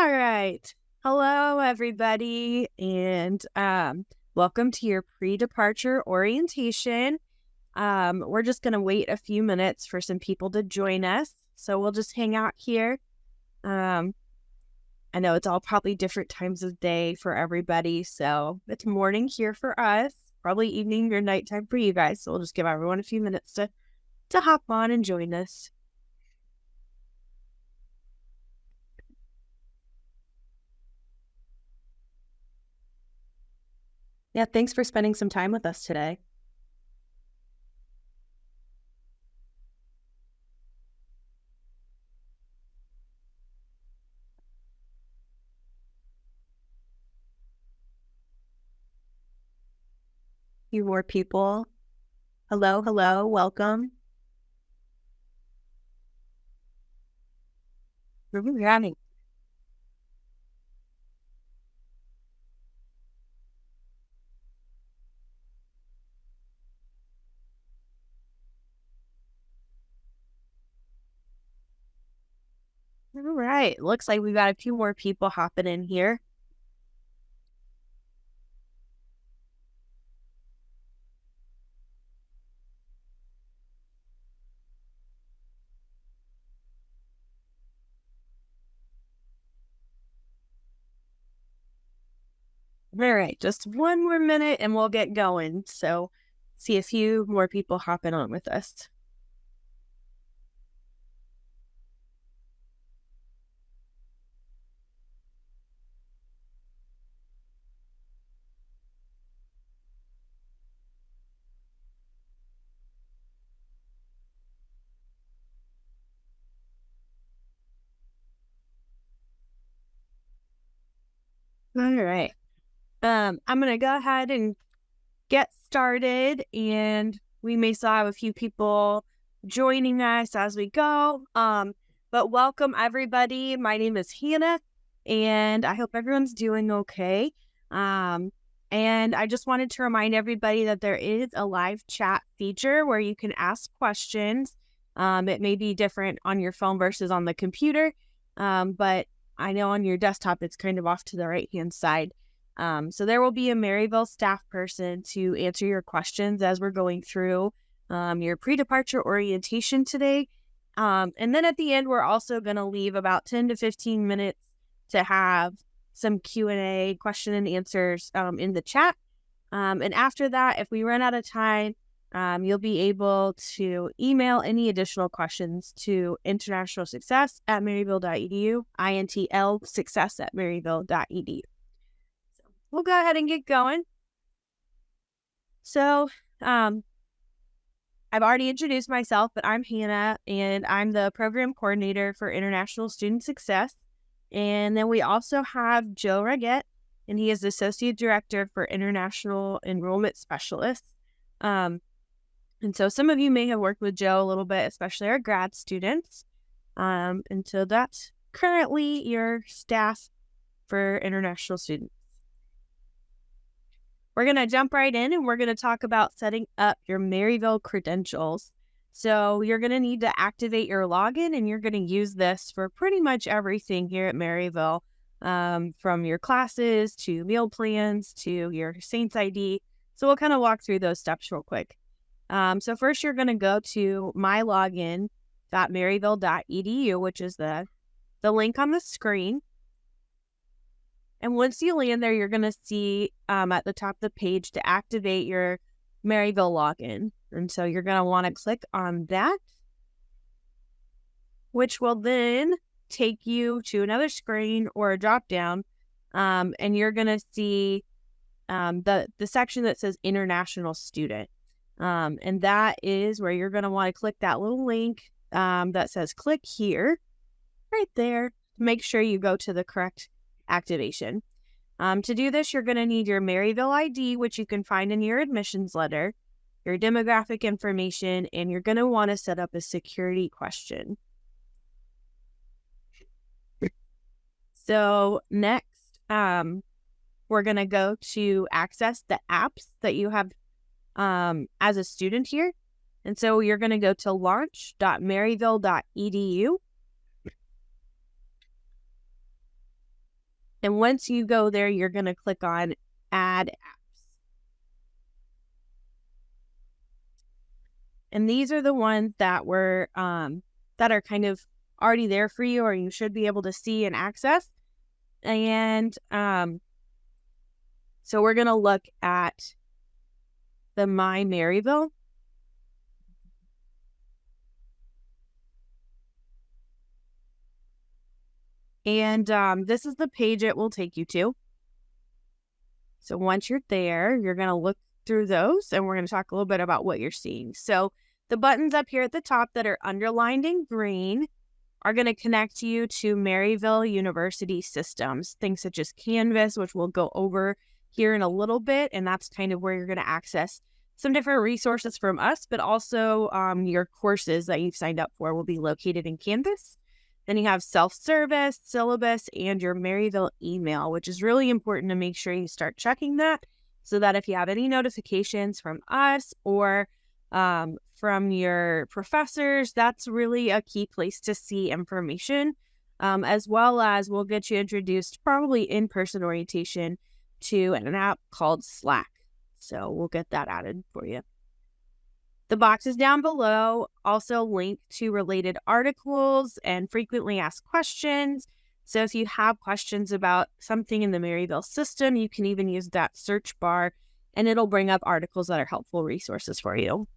All right. Hello, everybody, and welcome to your pre-departure orientation. We're just going to wait a few minutes for some people to join us, so we'll just hang out here. I know it's all probably different times of day for everybody, so it's morning here for us, probably evening or nighttime for you guys, so we'll just give everyone a few minutes to hop on and join us. Yeah, thanks for spending some time with us today. Few more people. Hello, welcome. All right, looks like we got a few more people hopping in here. All right, just one more minute and we'll get going. So see a few more people hopping on with us. All right. I'm gonna go ahead and get started, and we may still have a few people joining us as we go. But welcome everybody. My name is Hannah, and I hope everyone's doing okay. And I just wanted to remind everybody that there is a live chat feature where you can ask questions. It may be different on your phone versus on the computer, but I know on your desktop it's kind of off to the right-hand side. So there will be a Maryville staff person to answer your questions as we're going through your pre-departure orientation today. And then at the end, we're also going to leave about 10 to 15 minutes to have some Q&A, question and answers in the chat. And after that, if we run out of time, you'll be able to email any additional questions to internationalsuccess@maryville.edu, intlsuccess@maryville.edu. We'll go ahead and get going. So, I've already introduced myself, but I'm Hannah, and I'm the program coordinator for International Student Success. And then we also have Joe Raggett, and he is the associate director for International Enrollment Specialists. And so some of you may have worked with Joe a little bit, especially our grad students. And so that's currently your staff for international students. We're going to jump right in and we're going to talk about setting up your Maryville credentials. So you're going to need to activate your login, and you're going to use this for pretty much everything here at Maryville, from your classes to meal plans to your Saints ID. So we'll kind of walk through those steps real quick. So first you're going to go to mylogin.maryville.edu, which is the link on the screen. And once you land there, you're going to see at the top of the page to activate your Maryville login. And so you're going to want to click on that, which will then take you to another screen or a drop down. And you're going to see the section that says International Student. And that is where you're going to want to click that little link that says click here, right there. Make sure you go to the correct activation. To do this, you're going to need your Maryville ID, which you can find in your admissions letter, your demographic information, and you're going to want to set up a security question. So next, we're going to go to access the apps that you have as a student here. And so you're going to go to launch.maryville.edu. And once you go there, you're going to click on Add Apps. And these are the ones that were that are kind of already there for you, or you should be able to see and access. And so we're going to look at the My Maryville. And this is the page it will take you to. So once you're there, you're going to look through those, and we're going to talk a little bit about what you're seeing. So the buttons up here at the top that are underlined in green are going to connect you to Maryville University systems, things such as Canvas, which we'll go over here in a little bit. And that's kind of where you're going to access some different resources from us, but also your courses that you've signed up for will be located in Canvas. Then you have self-service, syllabus, and your Maryville email, which is really important to make sure you start checking that so that if you have any notifications from us or from your professors, that's really a key place to see information, as well as we'll get you introduced, probably in-person orientation, to an app called Slack. So we'll get that added for you. The boxes down below also link to related articles and frequently asked questions. So if you have questions about something in the Maryville system, you can even use that search bar and it'll bring up articles that are helpful resources for you.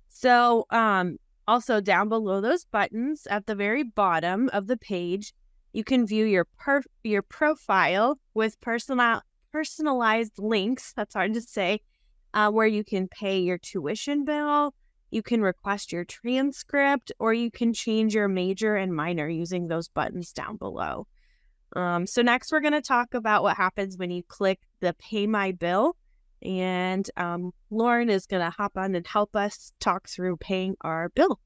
So also down below those buttons at the very bottom of the page, you can view your profile with personalized links. That's hard to say. Where you can pay your tuition bill, you can request your transcript, or you can change your major and minor using those buttons down below. So next we're going to talk about what happens when you click the Pay My Bill. And Lauren is going to hop on and help us talk through paying our bill.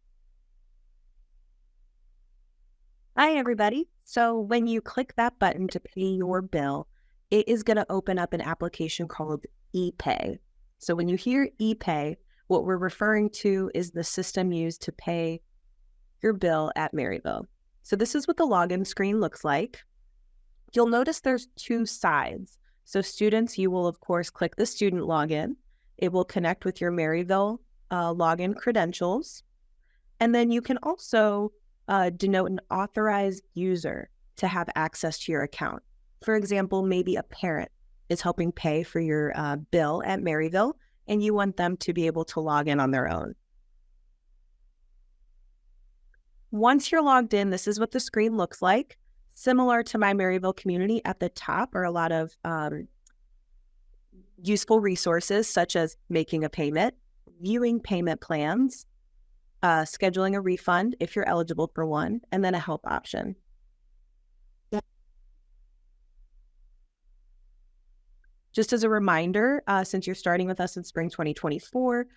Hi, everybody. So when you click that button to pay your bill, it is going to open up an application called ePay. So when you hear ePay, what we're referring to is the system used to pay your bill at Maryville. So this is what the login screen looks like. You'll notice there's two sides. So students, you will of course click the student login. It will connect with your Maryville login credentials. And then you can also denote an authorized user to have access to your account. For example, maybe a parent is helping pay for your bill at Maryville, and you want them to be able to log in on their own. Once you're logged in, this is what the screen looks like. Similar to My Maryville Community, at the top are a lot of useful resources such as making a payment, viewing payment plans, scheduling a refund if you're eligible for one, and then a help option. Just as a reminder, since you're starting with us in spring 2024,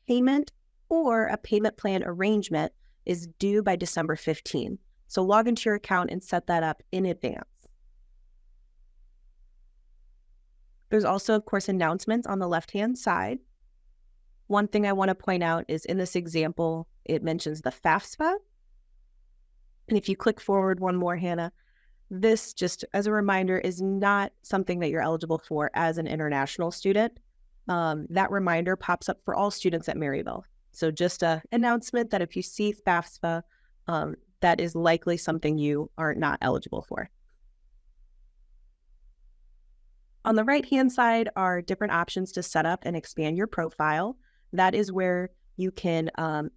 payment or a payment plan arrangement is due by December 15. So log into your account and set that up in advance. There's also, of course, announcements on the left-hand side. One thing I want to point out is in this example, it mentions the FAFSA. And if you click forward one more, Hannah, this, just as a reminder, is not something that you're eligible for as an international student. That reminder pops up for all students at Maryville. So just an announcement that if you see FAFSA, that is likely something you are not eligible for. On the right-hand side are different options to set up and expand your profile. That is where you can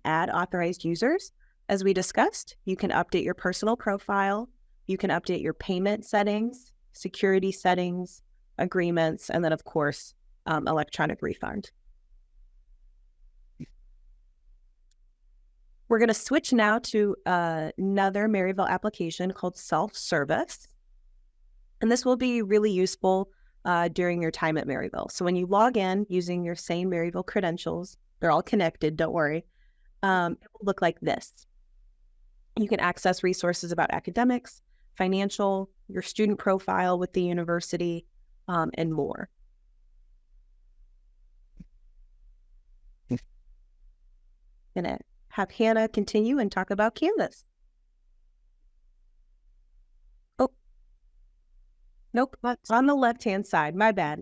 add authorized users. As we discussed, you can update your personal profile. You can update your payment settings, security settings, agreements, and then, of course, electronic refund. We're going to switch now to another Maryville application called Self-Service. And this will be really useful during your time at Maryville. So when you log in using your same Maryville credentials, they're all connected, don't worry, it will look like this. You can access resources about academics, financial, your student profile with the university, and more. I'm going to have Hannah continue and talk about Canvas. Nope. On the left-hand side, my bad.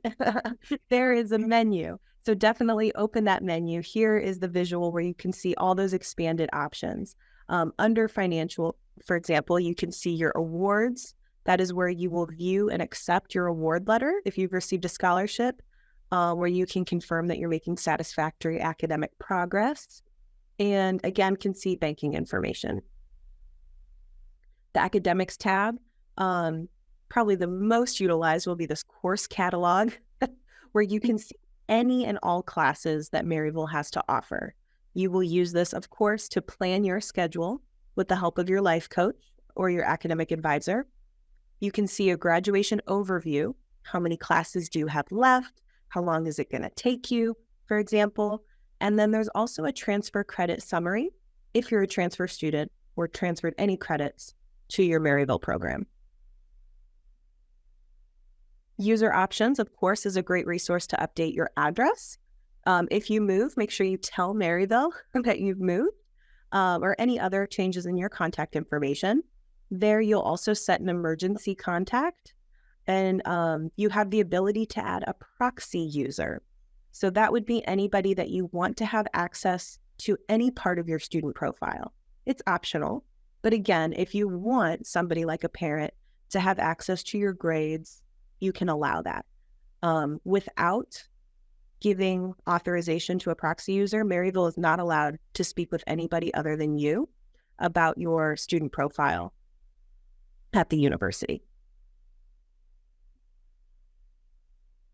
There is a menu. So definitely open that menu. Here is the visual where you can see all those expanded options. Under financial, for example, you can see your awards. That is where you will view and accept your award letter if you've received a scholarship, where you can confirm that you're making satisfactory academic progress. And again, can see banking information. The academics tab, probably the most utilized will be this course catalog, where you can see any and all classes that Maryville has to offer. You will use this, of course, to plan your schedule with the help of your life coach or your academic advisor. You can see a graduation overview. How many classes do you have left? How long is it going to take you, for example? And then there's also a transfer credit summary if you're a transfer student or transferred any credits to your Maryville program. User options, of course, is a great resource to update your address. If you move, make sure you tell Maryville that you've moved, or any other changes in your contact information. There, you'll also set an emergency contact, and you have the ability to add a proxy user. So that would be anybody that you want to have access to any part of your student profile. It's optional, but again, if you want somebody like a parent to have access to your grades, you can allow that. Without giving authorization to a proxy user, Maryville is not allowed to speak with anybody other than you about your student profile at the university.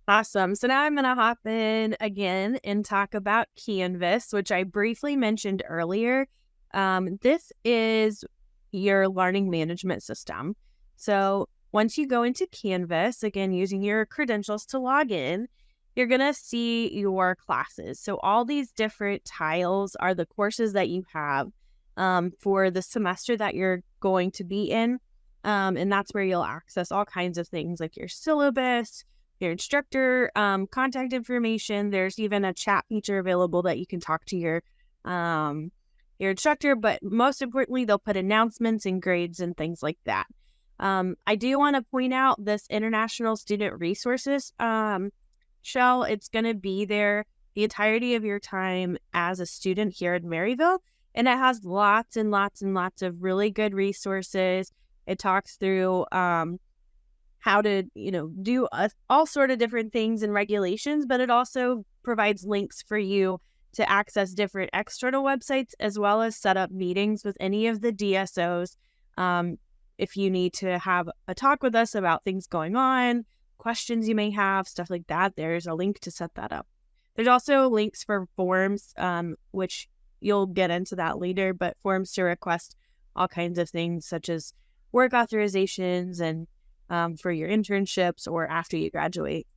Awesome. So now I'm going to hop in again and talk about Canvas, which I briefly mentioned earlier. This is your learning management system. So once you go into Canvas, again, using your credentials to log in, you're going to see your classes. So all these different tiles are the courses that you have for the semester that you're going to be in. And that's where you'll access all kinds of things like your syllabus, your instructor, contact information. There's even a chat feature available that you can talk to your instructor, but most importantly, they'll put announcements and grades and things like that. I do want to point out this International Student Resources shell. It's going to be there the entirety of your time as a student here at Maryville, and it has lots and lots and lots of really good resources. It talks through how to, do all sort of different things and regulations, but it also provides links for you to access different external websites as well as set up meetings with any of the DSOs. If you need to have a talk with us about things going on, questions you may have, stuff like that, there's a link to set that up. There's also links for forms, which you'll get into that later, but forms to request all kinds of things such as work authorizations and for your internships or after you graduate.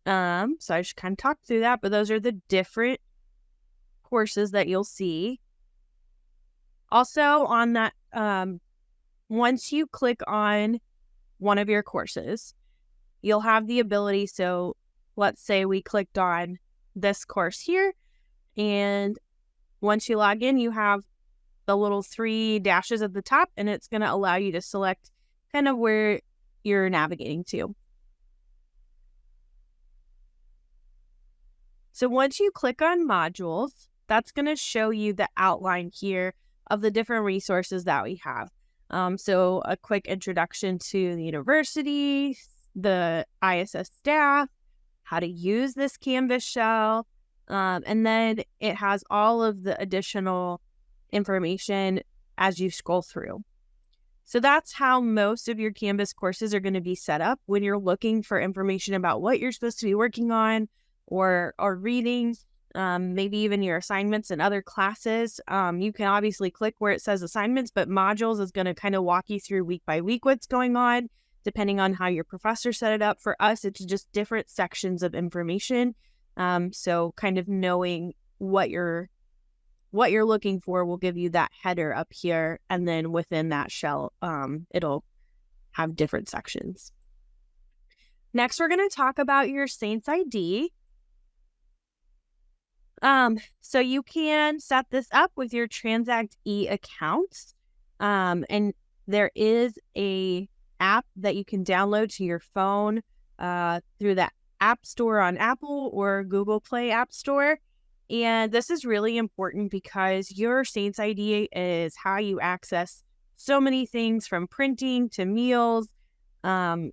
So I just kind of talked through that, but those are the different courses that you'll see. Also on that, once you click on one of your courses, you'll have the ability. So let's say we clicked on this course here, and once you log in, you have the little 3 dashes at the top, and it's going to allow you to select kind of where you're navigating to. So once you click on modules, that's going to show you the outline here of the different resources that we have. So a quick introduction to the university, the ISS staff, how to use this Canvas shell, and then it has all of the additional information as you scroll through. So that's how most of your Canvas courses are going to be set up when you're looking for information about what you're supposed to be working on or reading, maybe even your assignments and other classes. You can obviously click where it says assignments, but modules is going to kind of walk you through week by week what's going on, depending on how your professor set it up. For us, it's just different sections of information. So kind of knowing what you're looking for will give you that header up here. And then within that shell, it'll have different sections. Next, we're going to talk about your Saints ID. So you can set this up with your Transact E accounts. And there is a app that you can download to your phone through the App Store on Apple or Google Play App Store. And this is really important because your Saints ID is how you access so many things from printing to meals and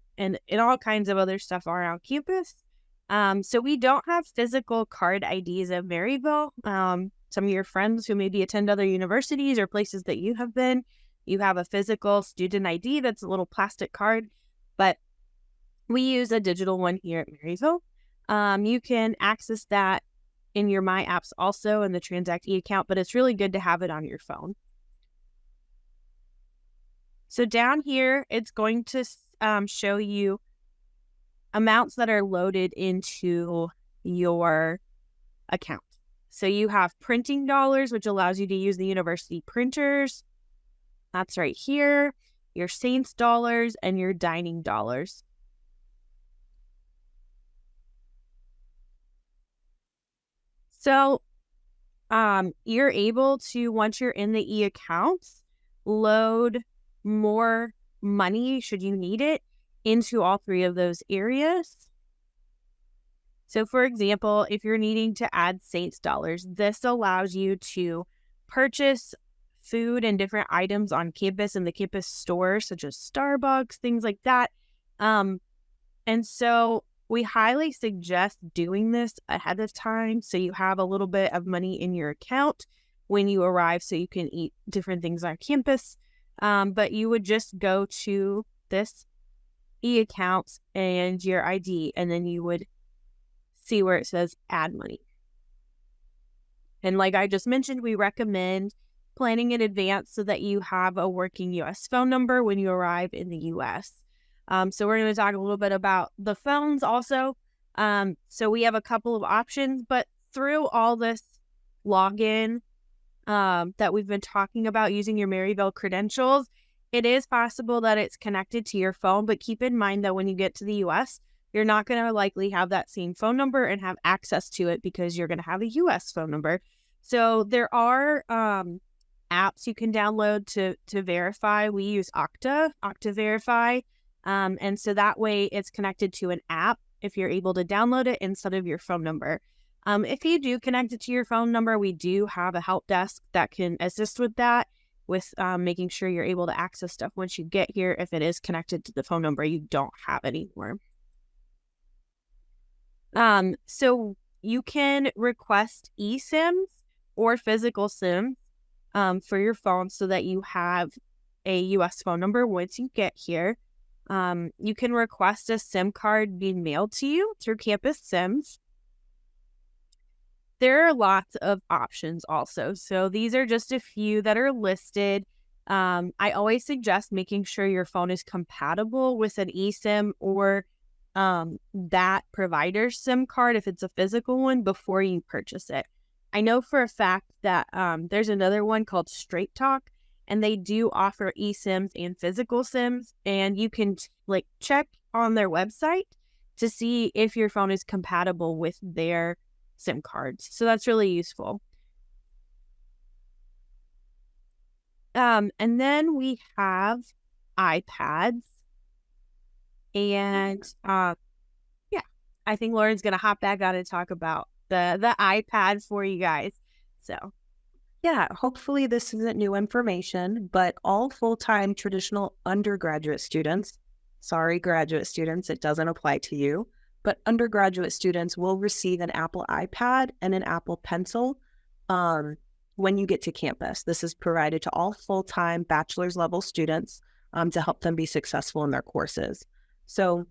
all kinds of other stuff around campus. So we don't have physical card IDs at Maryville. Some of your friends who maybe attend other universities or places that you have been, you have a physical student ID that's a little plastic card, but we use a digital one here at Maryville. You can access that in your My Apps also in the Transact account, but it's really good to have it on your phone. So down here, it's going to show you amounts that are loaded into your account. So you have printing dollars, which allows you to use the university printers. That's right here. Your Saints dollars and your dining dollars. So you're able to, once you're in the e-accounts, load more money, should you need it, into all three of those areas. So for example, if you're needing to add Saints dollars, this allows you to purchase food and different items on campus in the campus stores, such as Starbucks, things like that. And so we highly suggest doing this ahead of time so you have a little bit of money in your account when you arrive so you can eat different things on campus. But you would just go to this e-accounts and your ID, and then you would see where it says add money. And like I just mentioned, we recommend planning in advance so that you have a working U.S. phone number when you arrive in the U.S. So we're going to talk a little bit about the phones also. So we have a couple of options, but through all this login that we've been talking about using your Maryville credentials, it is possible that it's connected to your phone, but keep in mind that when you get to the U.S., you're not going to likely have that same phone number and have access to it because you're going to have a U.S. phone number. So there are apps you can download to verify. We use Okta Verify. And so that way it's connected to an app if you're able to download it instead of your phone number. If you do connect it to your phone number, we do have a help desk that can assist with that, with making sure you're able to access stuff once you get here. If it is connected to the phone number you don't have anymore. So you can request eSIMs or physical SIMs for your phone so that you have a U.S. phone number once you get here. You can request a SIM card being mailed to you through Campus SIMs. There are lots of options also. So these are just a few that are listed. I always suggest making sure your phone is compatible with an eSIM or that provider's SIM card if it's a physical one before you purchase it. I know for a fact that there's another one called Straight Talk, and they do offer eSIMs and physical SIMs, and you can check on their website to see if your phone is compatible with their SIM cards. So that's really useful. And then we have iPads. And I think Lauren's going to hop back on and talk about the iPad for you guys. So yeah, hopefully this isn't new information, but all full-time traditional undergraduate students, sorry, graduate students, it doesn't apply to you, but undergraduate students will receive an Apple iPad and an Apple Pencil when you get to campus. This is provided to all full-time bachelor's level students to help them be successful in their courses. So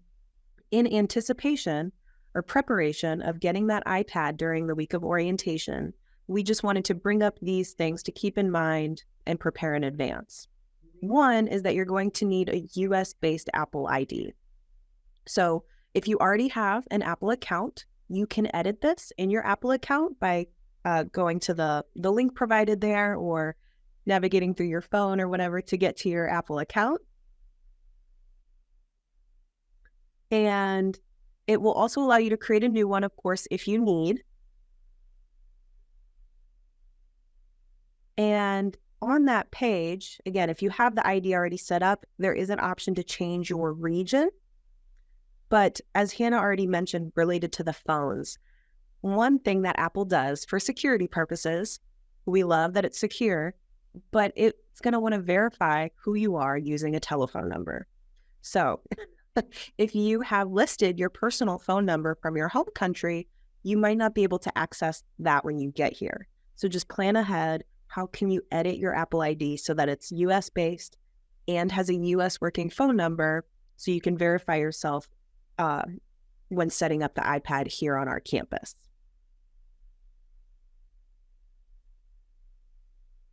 in anticipation or preparation of getting that iPad during the week of orientation, we just wanted to bring up these things to keep in mind and prepare in advance. One is that you're going to need a US-based Apple ID. So if you already have an Apple account, you can edit this in your Apple account by going to the link provided there or navigating through your phone or whatever to get to your Apple account. And it will also allow you to create a new one, of course, if you need. And on that page, again, if you have the ID already set up, there is an option to change your region. But as Hannah already mentioned, related to the phones, one thing that Apple does for security purposes, we love that it's secure, but it's going to want to verify who you are using a telephone number. So if you have listed your personal phone number from your home country, you might not be able to access that when you get here. So just plan ahead. How can you edit your Apple ID so that it's US based and has a US working phone number so you can verify yourself when setting up the iPad here on our campus?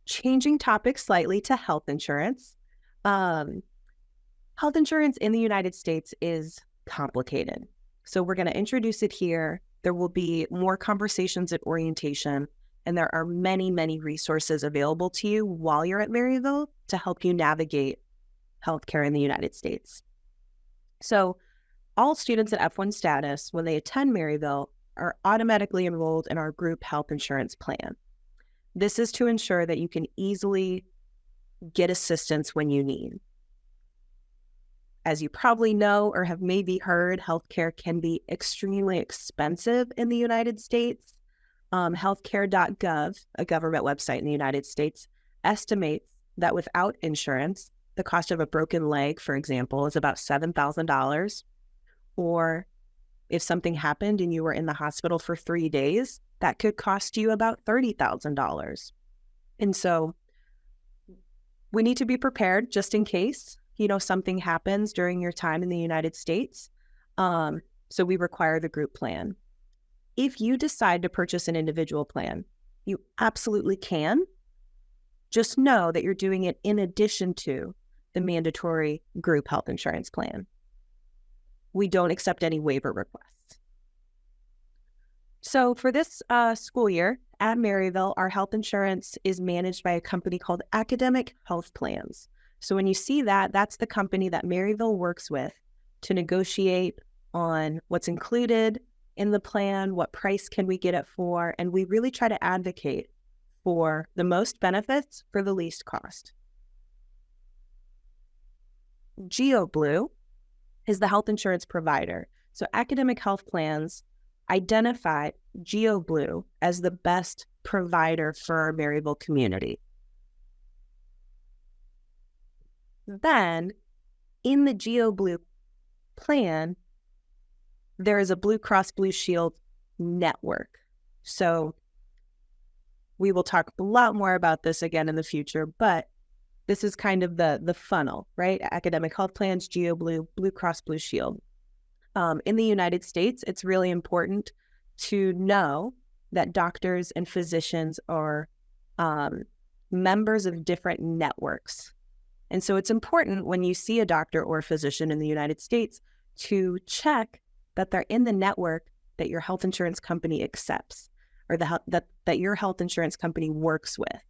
Changing topics slightly to health insurance. Health insurance in the United States is complicated. So we're going to introduce it here. There will be more conversations at orientation, and there are many, many resources available to you while you're at Maryville to help you navigate healthcare in the United States. So all students at F1 status, when they attend Maryville, are automatically enrolled in our group health insurance plan. This is to ensure that you can easily get assistance when you need. As you probably know or have maybe heard, healthcare can be extremely expensive in the United States. Healthcare.gov, a government website in the United States, estimates that without insurance, the cost of a broken leg, for example, is about $7,000. Or if something happened and you were in the hospital for 3 days, that could cost you about $30,000. And so we need to be prepared just in case, something happens during your time in the United States. So we require the group plan. If you decide to purchase an individual plan, you absolutely can. Just know that you're doing it in addition to the mandatory group health insurance plan. We don't accept any waiver requests. So for this school year at Maryville, our health insurance is managed by a company called Academic Health Plans. So when you see that, that's the company that Maryville works with to negotiate on what's included in the plan, what price can we get it for, and we really try to advocate for the most benefits for the least cost. GeoBlue is the health insurance provider. So Academic Health Plans identify GeoBlue as the best provider for our Maryville community. Then, in the GeoBlue plan, there is a Blue Cross Blue Shield network. So we will talk a lot more about this again in the future, but this is kind of the funnel, right? Academic Health Plans, GeoBlue, Blue Cross Blue Shield. In the United States, it's really important to know that doctors and physicians are members of different networks. And so it's important when you see a doctor or a physician in the United States to check that they're in the network that your health insurance company accepts or that your health insurance company works with.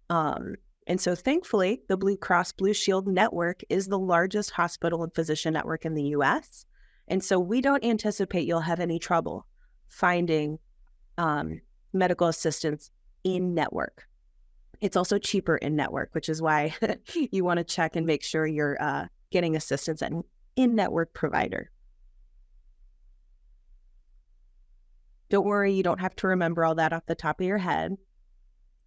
And so thankfully, the Blue Cross Blue Shield network is the largest hospital and physician network in the U.S. And so we don't anticipate you'll have any trouble finding medical assistance in network. It's also cheaper in network, which is why you want to check and make sure you're getting assistance at an in-network provider. Don't worry, you don't have to remember all that off the top of your head.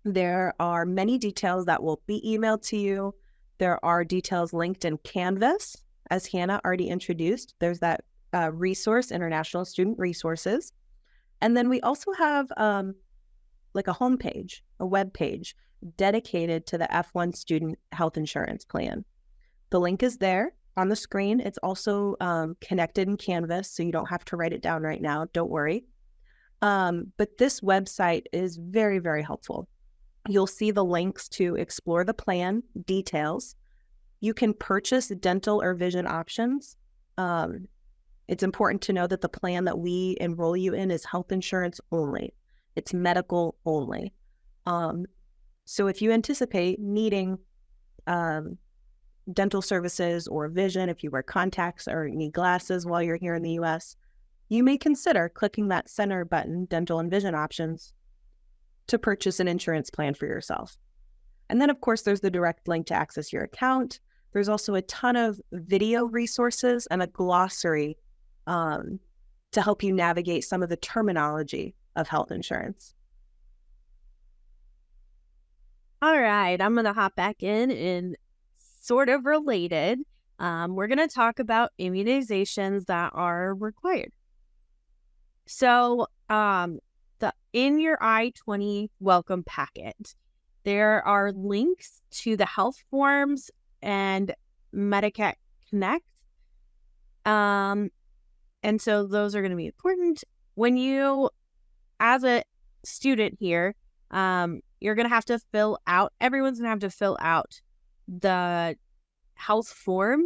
There are many details that will be emailed to you. There are details linked in Canvas, as Hannah already introduced. There's that resource, International Student Resources. And then we also have like a homepage, a web page dedicated to the F1 student health insurance plan. The link is there on the screen. It's also connected in Canvas, so you don't have to write it down right now. Don't worry. But this website is very, very helpful. You'll see the links to explore the plan details. You can purchase dental or vision options. It's important to know that the plan that we enroll you in is health insurance only. It's medical only. So if you anticipate needing dental services or vision, if you wear contacts or need glasses while you're here in the U.S., you may consider clicking that center button, dental and vision options, to purchase an insurance plan for yourself. And then, of course, there's the direct link to access your account. There's also a ton of video resources and a glossary to help you navigate some of the terminology of health insurance. All right, I'm going to hop back in and sort of related. We're going to talk about immunizations that are required. So in your I-20 welcome packet, there are links to the health forms and Medacat Connect. And so those are going to be important. When you, as a student here, you're going to have to fill out, everyone's going to have to fill out the health form.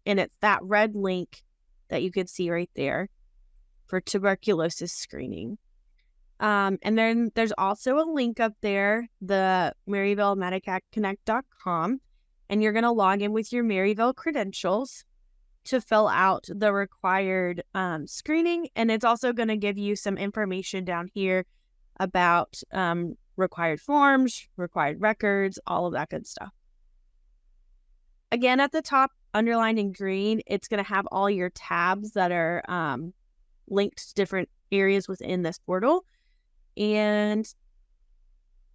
And it's that red link that you can see right there for tuberculosis screening. And then there's also a link up there, the MaryvilleMedicatConnect.com, and you're going to log in with your Maryville credentials to fill out the required screening. And it's also going to give you some information down here about required forms, required records, all of that good stuff. Again, at the top, underlined in green, it's going to have all your tabs that are linked to different areas within this portal. And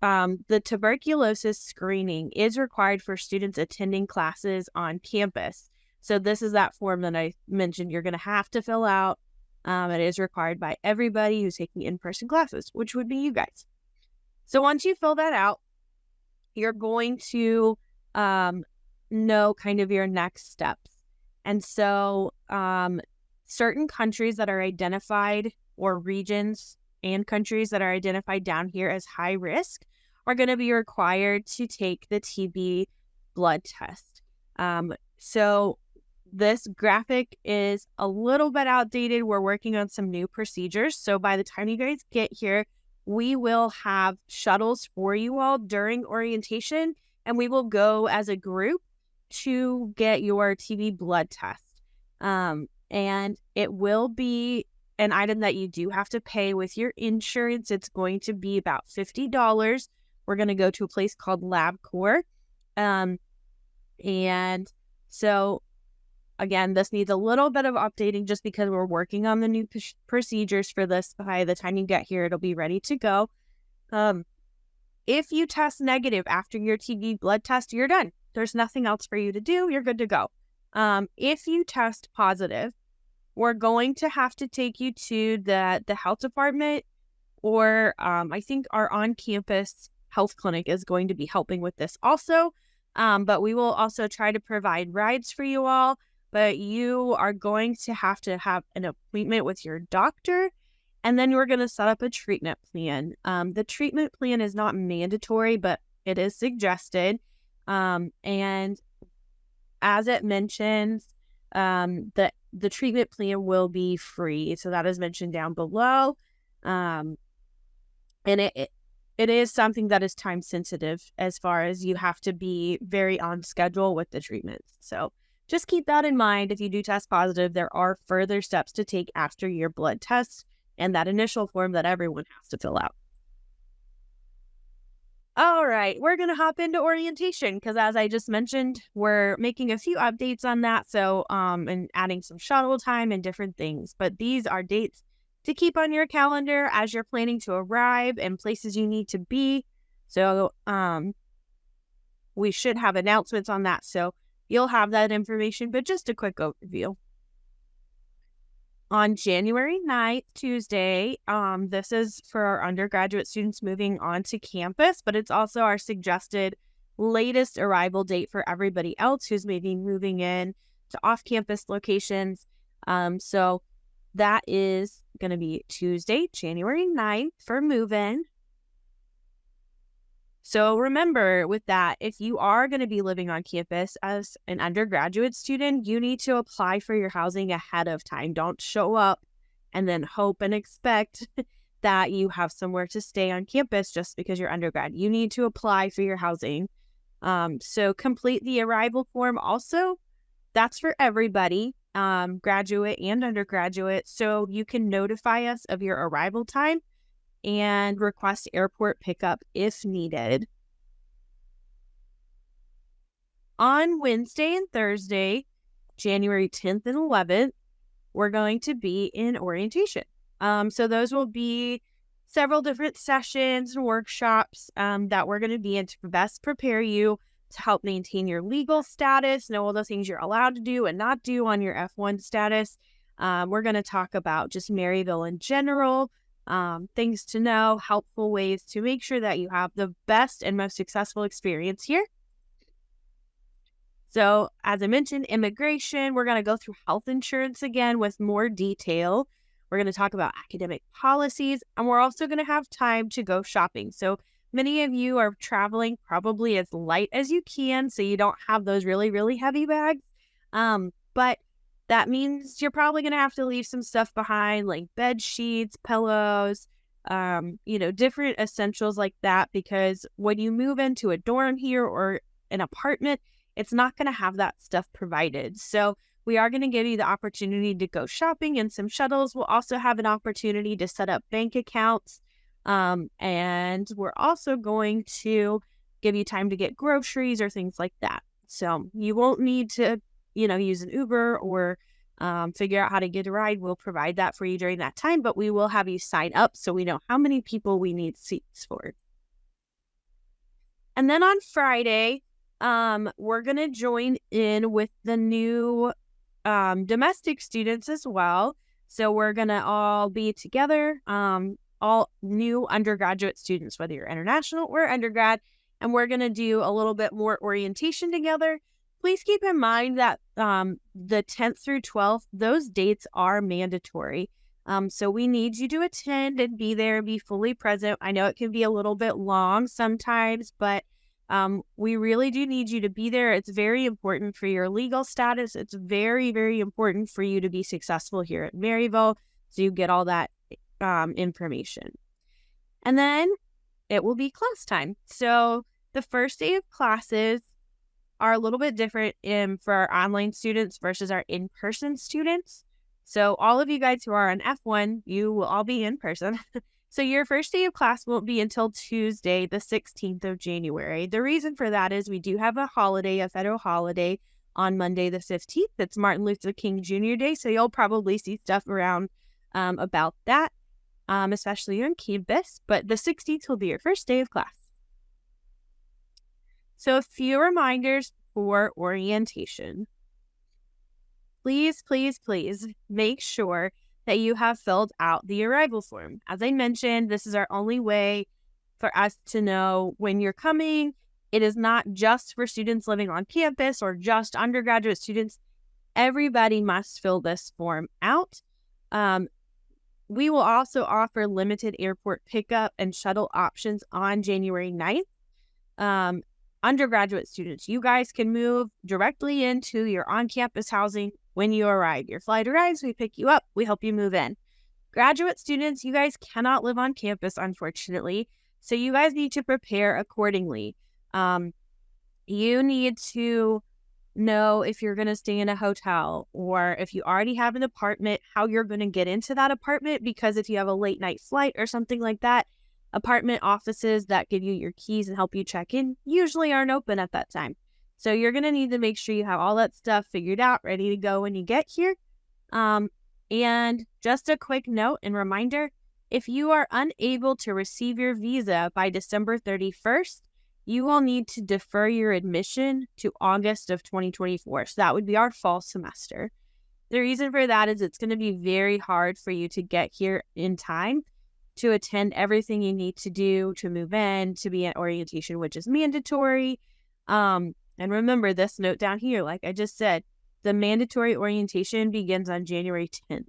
the tuberculosis screening is required for students attending classes on campus. So this is that form that I mentioned you're going to have to fill out. It is required by everybody who's taking in-person classes, which would be you guys. So once you fill that out, you're going to know kind of your next steps. And so certain countries that are identified, or regions and countries that are identified down here as high risk, are going to be required to take the TB blood test. So this graphic is a little bit outdated. We're working on some new procedures. So by the time you guys get here, we will have shuttles for you all during orientation, and we will go as a group to get your TB blood test. And it will be an item that you do have to pay with your insurance. It's going to be about $50. We're going to go to a place called LabCorp. And so, again, this needs a little bit of updating just because we're working on the new procedures for this. By the time you get here, it'll be ready to go. If you test negative after your TB blood test, you're done. There's nothing else for you to do. You're good to go. If you test positive, we're going to have to take you to the health department, or I think our on-campus health clinic is going to be helping with this also. But we will also try to provide rides for you all. But you are going to have an appointment with your doctor, and then we're going to set up a treatment plan. The treatment plan is not mandatory, but it is suggested. And as it mentions, the treatment plan will be free. So that is mentioned down below. And it is something that is time sensitive, as far as you have to be very on schedule with the treatments. So just keep that in mind. If you do test positive, there are further steps to take after your blood test and that initial form that everyone has to fill out. All right, we're going to hop into orientation because, as I just mentioned, we're making a few updates on that. So, and adding some shuttle time and different things. But these are dates to keep on your calendar as you're planning to arrive and places you need to be. So, we should have announcements on that. So you'll have that information, but just a quick overview. On January 9th, Tuesday, this is for our undergraduate students moving on to campus, but it's also our suggested latest arrival date for everybody else who's maybe moving in to off-campus locations. So that is going to be Tuesday, January 9th for move-in. So remember with that, if you are going to be living on campus as an undergraduate student, you need to apply for your housing ahead of time. Don't show up and then hope and expect that you have somewhere to stay on campus just because you're undergrad. You need to apply for your housing. So complete the arrival form also. That's for everybody, graduate and undergraduate. So you can notify us of your arrival time and request airport pickup if needed. On Wednesday and Thursday, January 10th and 11th, we're going to be in orientation. So those will be several different sessions and workshops that we're going to be in to best prepare you to help maintain your legal status, know all the things you're allowed to do and not do on your F1 status. We're going to talk about just Maryville in general, things to know, helpful ways to make sure that you have the best and most successful experience here. So as I mentioned, immigration, we're going to go through health insurance again with more detail. We're going to talk about academic policies, and we're also going to have time to go shopping. So many of you are traveling probably as light as you can, so you don't have those really, really heavy bags. But that means you're probably going to have to leave some stuff behind, like bed sheets, pillows, different essentials like that, because when you move into a dorm here or an apartment, it's not going to have that stuff provided. So we are going to give you the opportunity to go shopping in some shuttles. We'll also have an opportunity to set up bank accounts. And we're also going to give you time to get groceries or things like that. So you won't need to, use an Uber or figure out how to get a ride. We'll provide that for you during that time, but we will have you sign up so we know how many people we need seats for. And then on Friday, we're going to join in with the new domestic students as well. So we're going to all be together, all new undergraduate students, whether you're international or undergrad, and we're going to do a little bit more orientation together. Please keep in mind that the 10th through 12th, those dates are mandatory. So we need you to attend and be there, be fully present. I know it can be a little bit long sometimes, but we really do need you to be there. It's very important for your legal status. It's very, very important for you to be successful here at Maryville, so you get all that information. And then it will be class time. So the first day of classes are a little bit different for our online students versus our in-person students. So all of you guys who are on F1, you will all be in person. So your first day of class won't be until Tuesday, the 16th of January. The reason for that is we do have a federal holiday on Monday, the 15th. It's Martin Luther King Jr. Day. So you'll probably see stuff around about that, especially on campus. But the 16th will be your first day of class. So a few reminders for orientation. Please, please, please make sure that you have filled out the arrival form. As I mentioned, this is our only way for us to know when you're coming. It is not just for students living on campus or just undergraduate students. Everybody must fill this form out. We will also offer limited airport pickup and shuttle options on January 9th. Undergraduate students, you guys can move directly into your on-campus housing when you arrive. Your flight arrives, we pick you up, we help you move in. Graduate students, you guys cannot live on campus, unfortunately, so you guys need to prepare accordingly. You need to know if you're going to stay in a hotel, or if you already have an apartment, how you're going to get into that apartment, because if you have a late night flight or something like that, apartment offices that give you your keys and help you check in usually aren't open at that time. So you're going to need to make sure you have all that stuff figured out, ready to go when you get here. And just a quick note and reminder, if you are unable to receive your visa by December 31st, you will need to defer your admission to August of 2024. So that would be our fall semester. The reason for that is it's going to be very hard for you to get here in time to attend everything you need to do to move in, to be at orientation, which is mandatory. And remember this note down here, like I just said, the mandatory orientation begins on January 10th.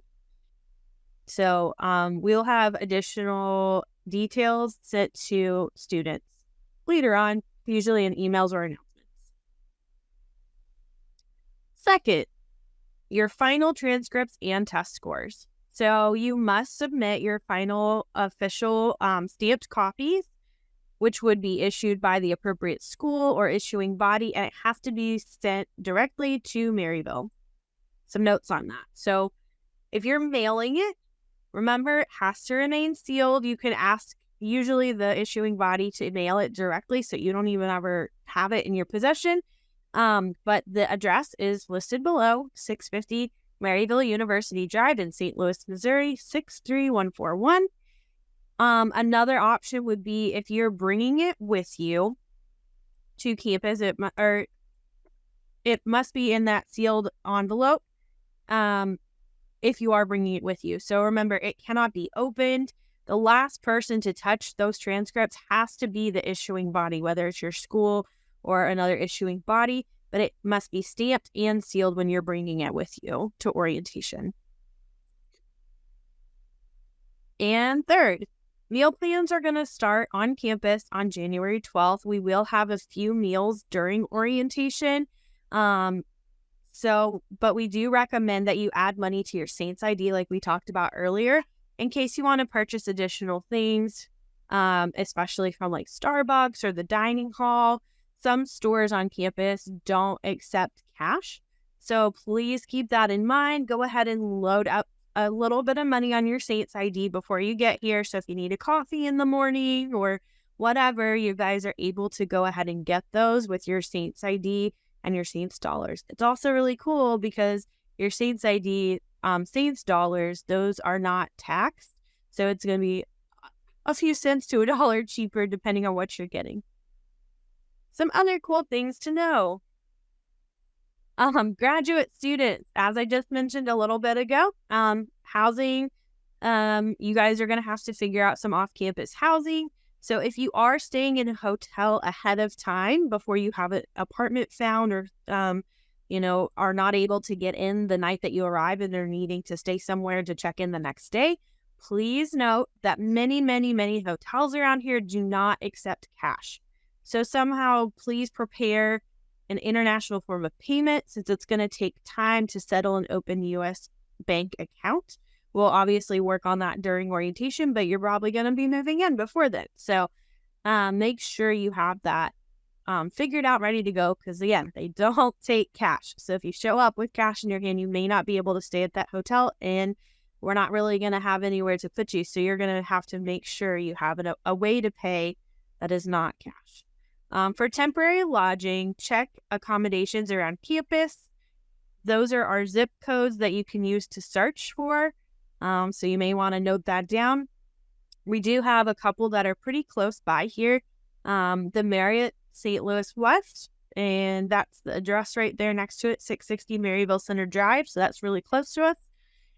So we'll have additional details sent to students later on, usually in emails or announcements. Second, your final transcripts and test scores. So you must submit your final official stamped copies, which would be issued by the appropriate school or issuing body, and it has to be sent directly to Maryville. Some notes on that. So if you're mailing it, remember it has to remain sealed. You can ask usually the issuing body to mail it directly so you don't even ever have it in your possession. But the address is listed below, 650 Maryville University Drive in St. Louis, Missouri, 63141. Another option would be if you're bringing it with you to campus, it must be in that sealed envelope. If you are bringing it with you. So remember, it cannot be opened. The last person to touch those transcripts has to be the issuing body, whether it's your school or another issuing body, but it must be stamped and sealed when you're bringing it with you to orientation. And third, meal plans are going to start on campus on January 12th. We will have a few meals during orientation. But we do recommend that you add money to your Saints ID like we talked about earlier in case you want to purchase additional things, especially from like Starbucks or the dining hall. Some stores on campus don't accept cash. So please keep that in mind. Go ahead and load up a little bit of money on your Saints ID before you get here. So if you need a coffee in the morning or whatever, you guys are able to go ahead and get those with your Saints ID and your Saints dollars. It's also really cool because your Saints ID, Saints dollars, those are not taxed. So it's going to be a few cents to $1 cheaper depending on what you're getting. Some other cool things to know. Graduate students, as I just mentioned a little bit ago, housing, you guys are going to have to figure out some off-campus housing. So if you are staying in a hotel ahead of time before you have an apartment found or, are not able to get in the night that you arrive and are needing to stay somewhere to check in the next day, please note that many, many, many hotels around here do not accept cash. So somehow please prepare an international form of payment since it's going to take time to settle and open U.S. bank account. We'll obviously work on that during orientation, but you're probably going to be moving in before then. So make sure you have that figured out, ready to go, because again, they don't take cash. So if you show up with cash in your hand, you may not be able to stay at that hotel, and we're not really going to have anywhere to put you. So you're going to have to make sure you have a way to pay that is not cash. For temporary lodging, check accommodations around campus. Those are our zip codes that you can use to search for. So you may want to note that down. We do have a couple that are pretty close by here. The Marriott St. Louis West, and that's the address right there next to it, 660 Maryville Center Drive. So that's really close to us.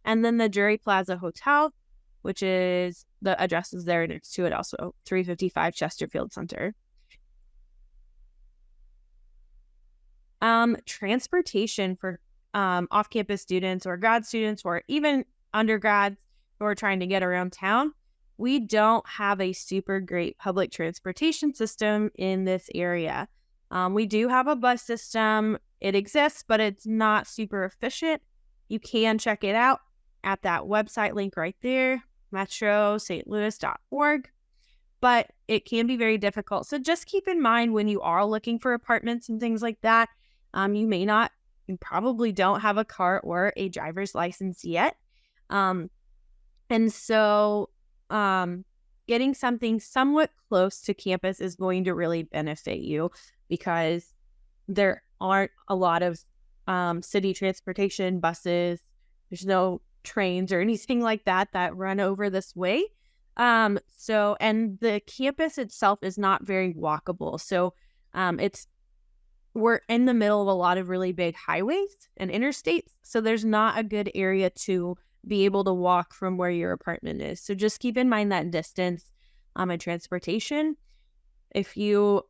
And then the Drury Plaza Hotel, which is the address is there next to it also, 355 Chesterfield Center. Transportation for off-campus students or grad students or even undergrads who are trying to get around town. We don't have a super great public transportation system in this area. We do have a bus system. It exists, but it's not super efficient. You can check it out at that website link right there, metrostlouis.org. But it can be very difficult. So just keep in mind when you are looking for apartments and things like that, you probably don't have a car or a driver's license yet. And so getting something somewhat close to campus is going to really benefit you because there aren't a lot of city transportation, buses. There's no trains or anything like that run over this way. And the campus itself is not very walkable. So we're in the middle of a lot of really big highways and interstates. So there's not a good area to be able to walk from where your apartment is. So just keep in mind that distance and transportation. If you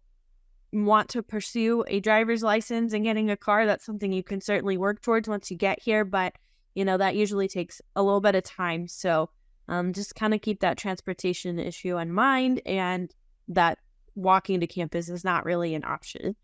want to pursue a driver's license and getting a car, that's something you can certainly work towards once you get here. But, that usually takes a little bit of time. So just kind of keep that transportation issue in mind and that walking to campus is not really an option.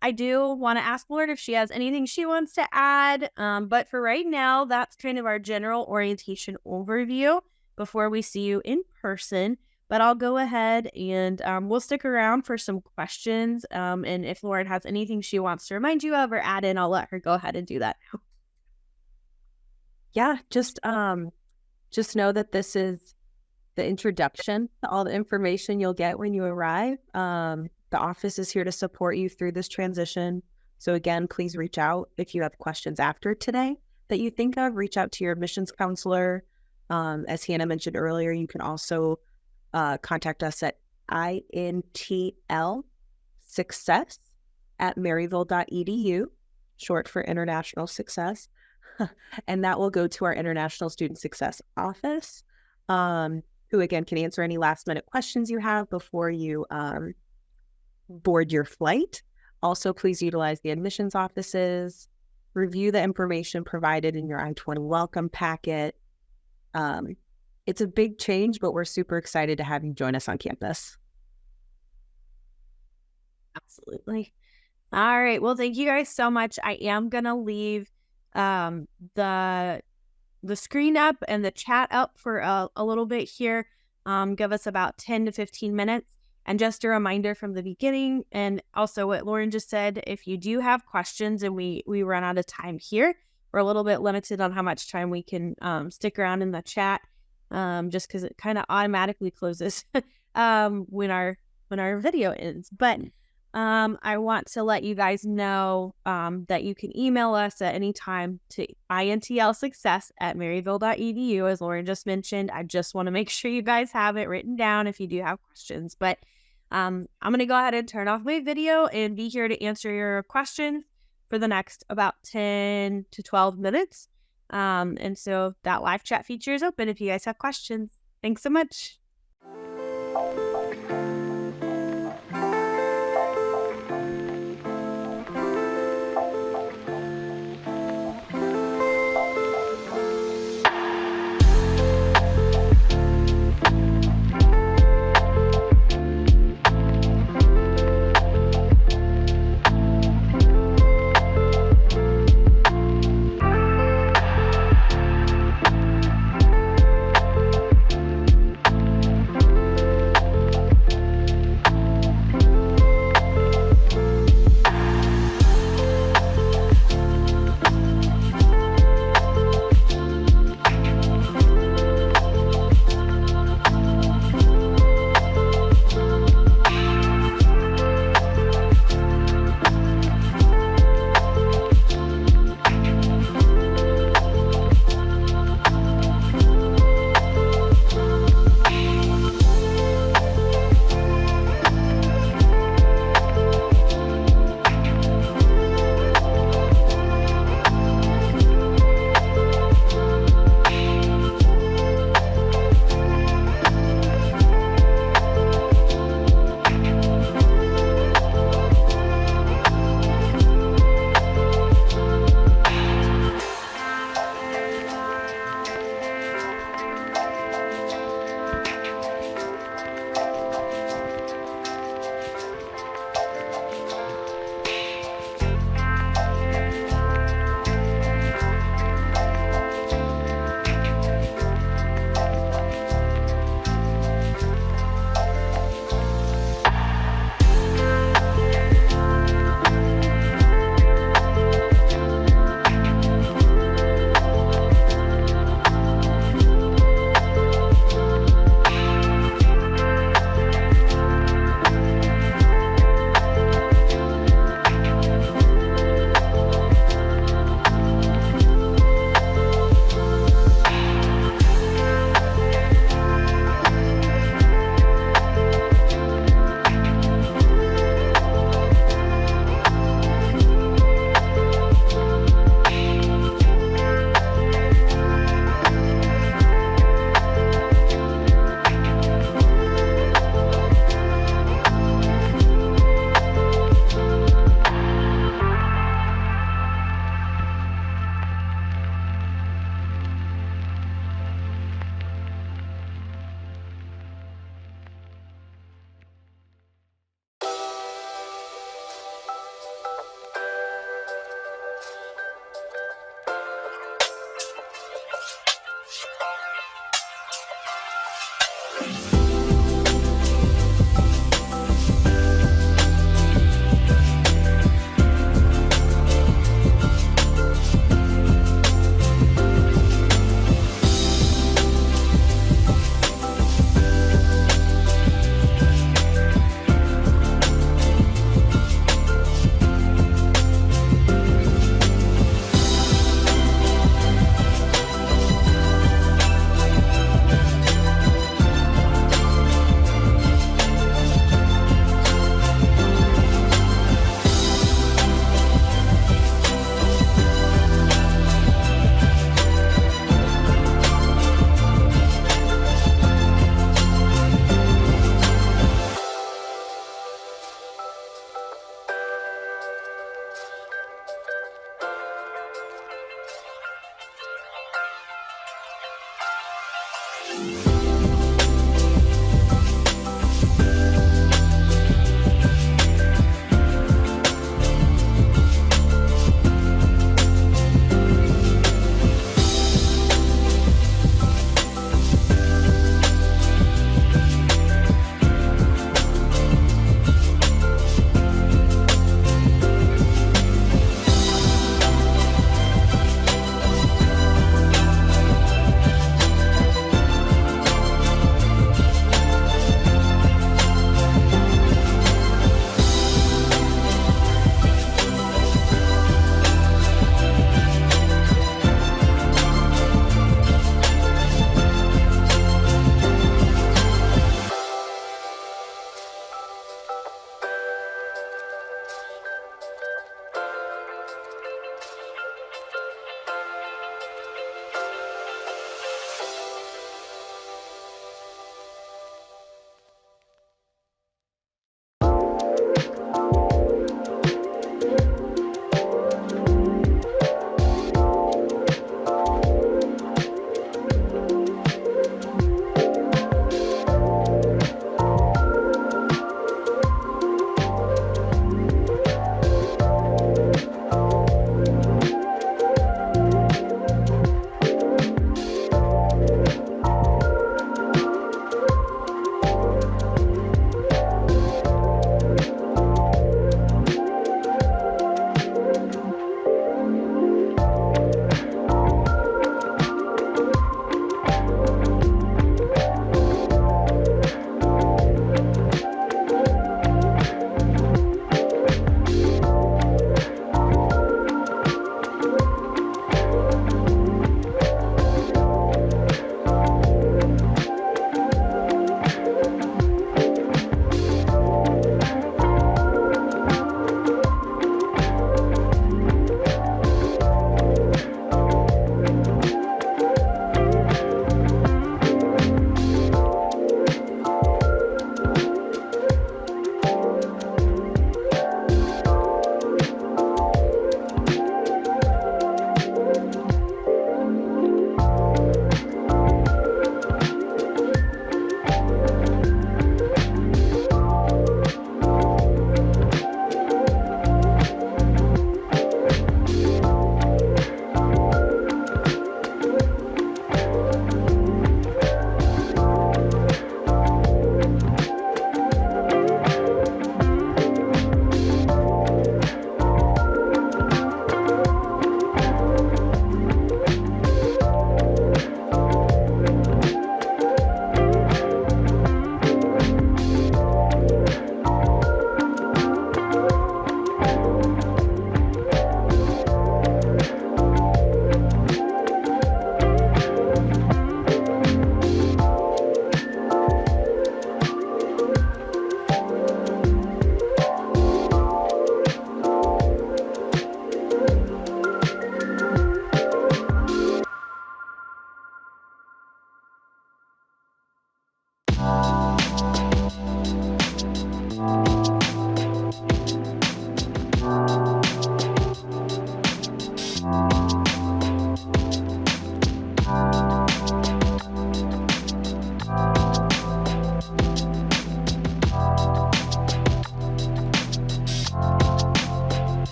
I do want to ask Lauren if she has anything she wants to add, but for right now, that's kind of our general orientation overview before we see you in person. But I'll go ahead and we'll stick around for some questions, and if Lauren has anything she wants to remind you of or add in, I'll let her go ahead and do that now. Yeah, just know that this is the introduction to all the information you'll get when you arrive. The office is here to support you through this transition. So again, please reach out if you have questions after today that you think of. Reach out to your admissions counselor. As Hannah mentioned earlier, you can also contact us at intlsuccess@maryville.edu, short for International Success. And that will go to our International Student Success office, who again can answer any last minute questions you have before you board your flight. Also, please utilize the admissions offices, review the information provided in your I-20 welcome packet. It's a big change, but we're super excited to have you join us on campus. Absolutely. All right. Well, thank you guys so much. I am going to leave the screen up and the chat up for a little bit here. Give us about 10 to 15 minutes. And just a reminder from the beginning, and also what Lauren just said, if you do have questions and we run out of time here, we're a little bit limited on how much time we can stick around in the chat, just because it kind of automatically closes when our video ends. But I want to let you guys know that you can email us at any time to intlsuccess@maryville.edu, as Lauren just mentioned. I just want to make sure you guys have it written down if you do have questions. But I'm going to go ahead and turn off my video and be here to answer your questions for the next about 10 to 12 minutes. And so that live chat feature is open if you guys have questions. Thanks so much.